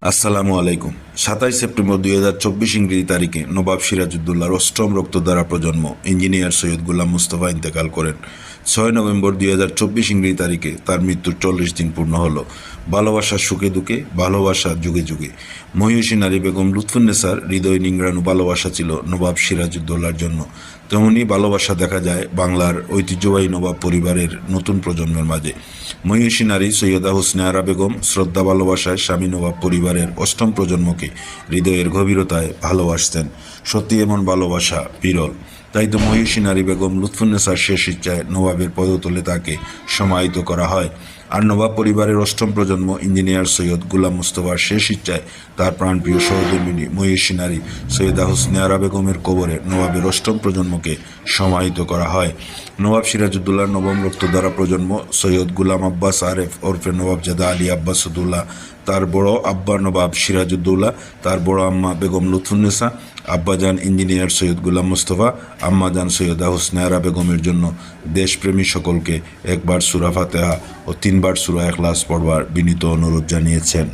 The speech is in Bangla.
আসসালামু আলাইকুম। 27 সেপ্টেম্বর 2024 ইংরেজি তারিখে নবাব সিরাজউদ্দৌলার অষ্টম রক্তধারা প্রজন্ম ইঞ্জিনিয়ার সৈয়দ গোলাম মুস্তফা ইন্তেকাল করেন। 6 নভেম্বর 2024 ইংরেজি তারিখে তার মৃত্যুর 40 দিন পূর্ণ হলো। ভালোবাসার সুখে দুঃখে, ভালোবাসা যুগে যুগে। মহিষী নারী বেগম লুৎফুন্নেসার হৃদয় নিংড়ানো ভালোবাসা ছিল নবাব সিরাজউদ্দৌলার জন্য। তেমনি ভালোবাসা দেখা যায় বাংলার ঐতিহ্যবাহী নবাব পরিবারের নতুন প্রজন্মের মাঝে। মহিষী নারী সৈয়দা হোসনে আরা বেগম শ্রদ্ধা ভালোবাসায় স্বামী নবাব পরিবারের অষ্টম প্রজন্মকে হৃদয়ের গভীরতায় ভালোবাসতেন। সত্যি এমন ভালোবাসা বিরল। তাই তো মহিষী নারী বেগম লুৎফুন্নেসার শেষ ইচ্ছায় নবাবের পদতলে তাকে সমাহিত করা হয়। আর নবাব পরিবারের অষ্টম প্রজন্ম ইঞ্জিনিয়ার সৈয়দ গোলাম মুস্তফার শেষ ইচ্ছায় তার প্রাণপ্রিয় সহধর্মিণী মহিষী নারী সৈয়দা হোসনে আরা বেগমের কবরে নবাবের অষ্টম প্রজন্মকে সমাহিত করা হয়। নবাব সিরাজউদ্দৌলার নবম রক্তধারা প্রজন্ম সৈয়দ গোলাম আব্বাস আরেফ ওরফে নবাবজাদা আলী আব্বাসউদ্দৌলা, তার বড় আব্বা নবাব সিরাজউদ্দৌলা, তার বড় আম্মা বেগম লুৎফুন্নেসা, আব্বাজান ইঞ্জিনিয়ার সৈয়দ গোলাম মুস্তফা, আম্মাজান সৈয়দা হোসনে আরা বেগমের জন্য দেশপ্রেমী সকলকে একবার সূরা ফাতিহা ও 3 বার সূরা ইখলাস পড়বার বিনীত অনুরোধ জানিয়েছেন।